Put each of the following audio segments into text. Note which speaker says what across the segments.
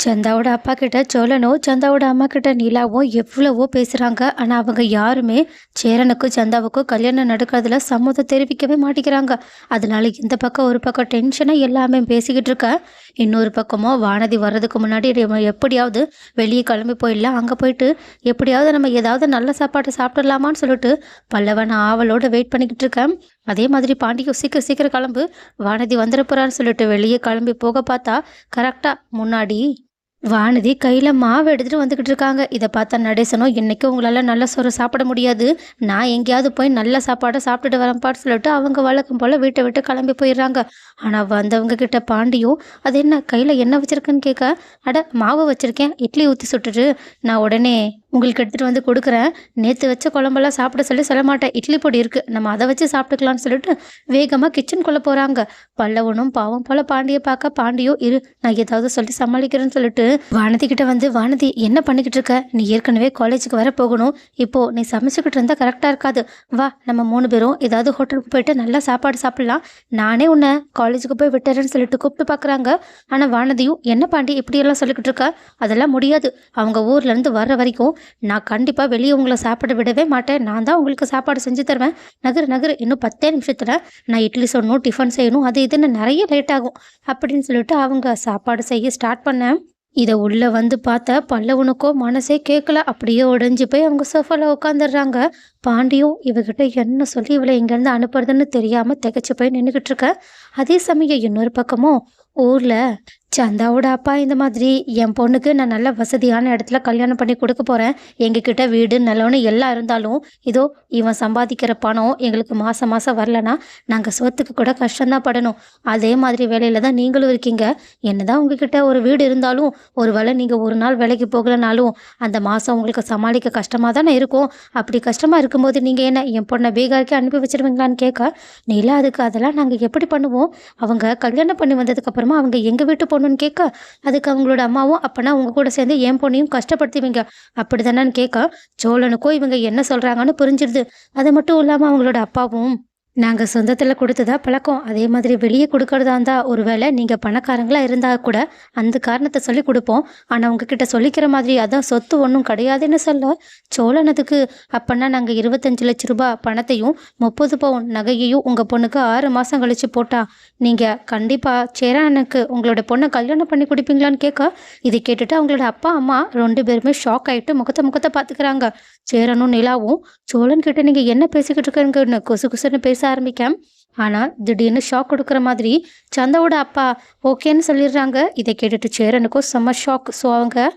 Speaker 1: சந்தாவோட அப்பா கிட்ட சோழனும் சந்தாவோட அம்மா கிட்ட நிலாவும் எவ்வளவோ பேசுறாங்க. ஆனா அவங்க யாருமே சேரனுக்கும் சந்தாவுக்கும் கல்யாணம் நடக்கிறதுல சம்மதம் தெரிவிக்கவே மாட்டேங்கிறாங்க. அதனால இந்த பக்கம் ஒரு பக்கம் டென்ஷனா எல்லாமே பேசிக்கிட்டு இருக்க, இன்னொரு பக்கமும் வானதி வர்றதுக்கு முன்னாடி நம்ம எப்படியாவது வெளியே கிளம்பி போயிடலாம், அங்க போயிட்டு எப்படியாவது நம்ம ஏதாவது நல்ல சாப்பாடு சாப்பிடலாமான்னு சொல்லிட்டு பல்லவன் ஆவலோட வெயிட் பண்ணிக்கிட்டு இருக்கேன். அதே மாதிரி பாண்டியும் சீக்கிரம் சீக்கிரம் கிளம்பு, வானதி வந்துட போறான்னு சொல்லிட்டு வெளியே கிளம்பி போக பார்த்தா கரெக்டா முன்னாடி வானதி கையில் மாவு எடுத்துகிட்டு வந்துக்கிட்டு இருக்காங்க. இதை பார்த்தா நடேசனும் இன்னைக்கு உங்களால் நல்ல சோறு சாப்பிட முடியாது, நான் எங்கேயாவது போய் நல்ல சாப்பாடை சாப்பிட்டுட்டு வரப்பான்னு சொல்லிட்டு அவங்க வழக்கம் போல் வீட்டை விட்டு கிளம்பி போயிடுறாங்க. ஆனால் வந்தவங்க கிட்ட பாண்டியும் அது என்ன கையில் என்ன வச்சுருக்குன்னு கேட்க, அட மாவு வச்சுருக்கேன், இட்லி ஊற்றி சுட்டுட்டு நான் உடனே உங்களுக்கு எடுத்துகிட்டு வந்து கொடுக்குறேன், நேற்று வச்ச குழம்பெல்லாம் சாப்பிட சொல்ல மாட்டேன், இட்லி பொடி இருக்குது, நம்ம அதை வச்சு சாப்பிட்டுக்கலான்னு சொல்லிட்டு வேகமாக கிச்சனுக்குள்ளே போகிறாங்க. பல்லவனும் பாவம் போல் பாண்டியை பார்க்க, பாண்டியோ இரு நான் ஏதாவது சொல்லி சமாளிக்கிறேன்னு சொல்லிட்டு வானதி கிட்ட வந்து, வானதி என்ன பண்ணிக்கிட்டு இருக்க, நீ ஏற்கனவே காலேஜுக்கு வர போகணும், இப்போ நீ சமைச்சுக்கிட்டு இருந்தா கரெக்டாக இருக்காது, வா நம்ம 3 பேரும் ஏதாவது ஹோட்டலுக்கு போயிட்டு நல்லா சாப்பாடு சாப்பிடலாம், நானே உன்னை காலேஜுக்கு போய் விட்டுறேன்னு சொல்லிட்டு கூப்பிட்டு பார்க்குறாங்க. ஆனால் வானதியும் என்ன பாண்டி இப்படியெல்லாம் சொல்லிக்கிட்டு இருக்கா, அதெல்லாம் முடியாது, அவங்க ஊர்லேருந்து வர்ற வரைக்கும் நான் கண்டிப்பாக வெளியே உங்களை சாப்பிட விடவே மாட்டேன், நான் தான் உங்களுக்கு சாப்பாடு செஞ்சு தருவேன், நகரு நகரு இன்னும் 10 நிமிஷத்தில் நான் இட்லி சொல்லணும், டிஃபன் செய்யணும், அது இதுன்னு நிறைய லேட் ஆகும் அப்படின்னு சொல்லிட்டு அவங்க சாப்பாடு செய்ய ஸ்டார்ட் பண்ணேன். இதை உள்ள வந்து பார்த்தா பல்லவனுக்கோ மனசே கேட்கல, அப்படியே உடைஞ்சு போய் அவங்க சோஃபால உட்காந்துடுறாங்க. பாண்டியும் இவகிட்ட என்ன சொல்லி இவளை இங்கேருந்து அனுப்புறதுன்னு தெரியாம திகைச்சு போய் நின்றுக்கிட்டு இருக்க. அதே சமயம் இன்னொரு பக்கமும் ஊர்ல சந்தாவோட அப்பா இந்த மாதிரி என் பொண்ணுக்கு நான் நல்ல வசதியான இடத்துல கல்யாணம் பண்ணி கொடுக்க போறேன், எங்ககிட்ட வீடு நிலம்னு எல்லாம் இருந்தாலும் இதோ இவன் சம்பாதிக்கிற பணம் எங்களுக்கு மாசம் மாசம் வரலன்னா நாங்கள் சொத்துக்கு கூட கஷ்டம்தான் படணும், அதே மாதிரி வேலையில தான் நீங்களும் இருக்கீங்க, என்னதான் உங்ககிட்ட ஒரு வீடு இருந்தாலும் ஒரு வேளை நீங்கள் ஒரு நாள் வேலைக்கு போகலனாலும் அந்த மாதம் உங்களுக்கு சமாளிக்க கஷ்டமாக தானே இருக்கும், அப்படி கஷ்டமாக இருக்கும்போது நீங்கள் என்ன என் பொண்ணை பீகாருக்கு அனுப்பி வச்சிருவீங்களான்னு கேட்க, நீலா அதுக்கு அதெல்லாம் நாங்கள் எப்படி பண்ணுவோம், அவங்க கல்யாணம் பண்ணி வந்ததுக்கப்புறமா அவங்க எங்கள் வீட்டு பொண்ணுன்னு கேட்க, அதுக்கு அவங்களோட அம்மாவும் அப்பனா உங்க கூட சேர்ந்து என் பொண்ணையும் கஷ்டப்படுத்துவீங்க அப்படி தானேன்னு கேட்க, சோழனுக்கும் இவங்க என்ன சொல்கிறாங்கன்னு புரிஞ்சிருது. அது மட்டும் இல்லாமல் அவங்களோட அப்பாவும் நாங்கள் சொந்தத்தில் கொடுத்ததா பழக்கம், அதே மாதிரி வெளியே கொடுக்கறதா இருந்தால் ஒரு வேளை நீங்கள் பணக்காரங்களாக இருந்தால் கூட அந்த காரணத்தை சொல்லி கொடுப்போம், ஆனால் உங்ககிட்ட சொல்லிக்கிற மாதிரி அதான் சொத்து ஒன்றும் கிடையாதுன்னு சொல்ல, சோழனதுக்கு அப்போனா நாங்கள் 25 லட்ச ரூபாய் பணத்தையும் 30 பவுன் நகையையும் உங்கள் பொண்ணுக்கு 6 மாதம் கழித்து போட்டா நீங்கள் கண்டிப்பாக சேரனுக்கு உங்களோட பொண்ணை கல்யாணம் பண்ணி கொடுப்பீங்களான்னு கேட்க, இதை கேட்டுட்டு அவங்களோட அப்பா அம்மா 2 பேருமே ஷாக் ஆகிட்டு முகத்தை பார்த்துக்கிறாங்க. சேரனும் நிலாவும் சோழன் கிட்ட நீங்கள் என்ன பேசிக்கிட்டு இருக்கீங்கன்னு குசு குசுன்னு பேச ஆரம்பிக்க, ஆனால் திடீர்னு ஷாக் கொடுக்குற மாதிரி சந்தாவோட அப்பா ஓகேன்னு சொல்லிடுறாங்க. இதை கேட்டுட்டு சேரனுக்கும் செம்ம ஷாக். ஸோ அவங்க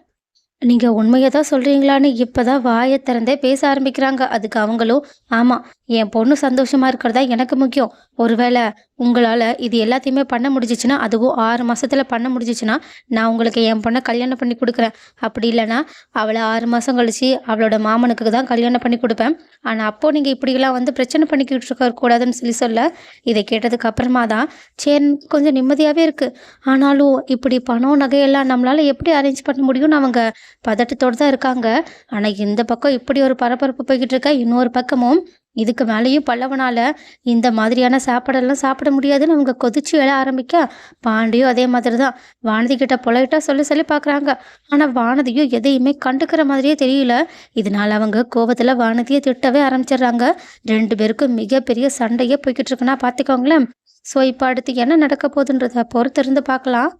Speaker 1: நீங்கள் உண்மையை தான் சொல்கிறீங்களான்னு இப்போ தான் வாயை திறந்தே பேச ஆரம்பிக்கிறாங்க. அதுக்கு அவங்களும் ஆமாம், என் பொண்ணு சந்தோஷமாக இருக்கிறதா எனக்கு முக்கியம், ஒருவேளை உங்களால் இது எல்லாத்தையுமே பண்ண முடிஞ்சிச்சுன்னா, அதுவும் 6 மாதத்தில் பண்ண முடிஞ்சிச்சுன்னா நான் உங்களுக்கு என் பொண்ணை கல்யாணம் பண்ணி கொடுக்குறேன், அப்படி இல்லைன்னா அவளை 6 மாதம் கழித்து அவளோட மாமனுக்கு தான் கல்யாணம் பண்ணி கொடுப்பேன், ஆனால் அப்போது நீங்கள் இப்படிலாம் வந்து பிரச்சனை பண்ணிக்கிட்டு இருக்கக்கூடாதுன்னு சொல்ல, இதை கேட்டதுக்கு அப்புறமா தான் சரி கொஞ்சம் நிம்மதியாகவே இருக்குது. ஆனாலும் இப்படி பணம் நகையெல்லாம் நம்மளால் எப்படி அரேஞ்ச் பண்ண முடியும்னு அவங்க பதட்டத்தோடு தான் இருக்காங்க. ஆனால் இந்த பக்கம் இப்படி ஒரு பரபரப்பு போய்கிட்டு இருக்க, இன்னொரு பக்கமும் இதுக்கு மேலேயும் பல்லவனால இந்த மாதிரியான சாப்பாடெல்லாம் சாப்பிட முடியாதுன்னு அவங்க கொதிச்சு எழ ஆரம்பிக்க, பாண்டியும் அதே மாதிரி தான் வானதி கிட்ட பொலைட்டா சொல்லி பார்க்குறாங்க. ஆனால் வானதியும் எதையுமே கண்டுக்கிற மாதிரியே தெரியல. இதனால அவங்க கோபத்தில் வானதியை திட்டவே ஆரம்பிச்சிடுறாங்க. 2 பேருக்கும் மிகப்பெரிய சண்டையே போய்கிட்டு இருக்குன்னா பார்த்துக்கோங்களேன். ஸோ இப்போ அடுத்து என்ன நடக்க போகுதுன்றதை பொறுத்திருந்து பார்க்கலாம்.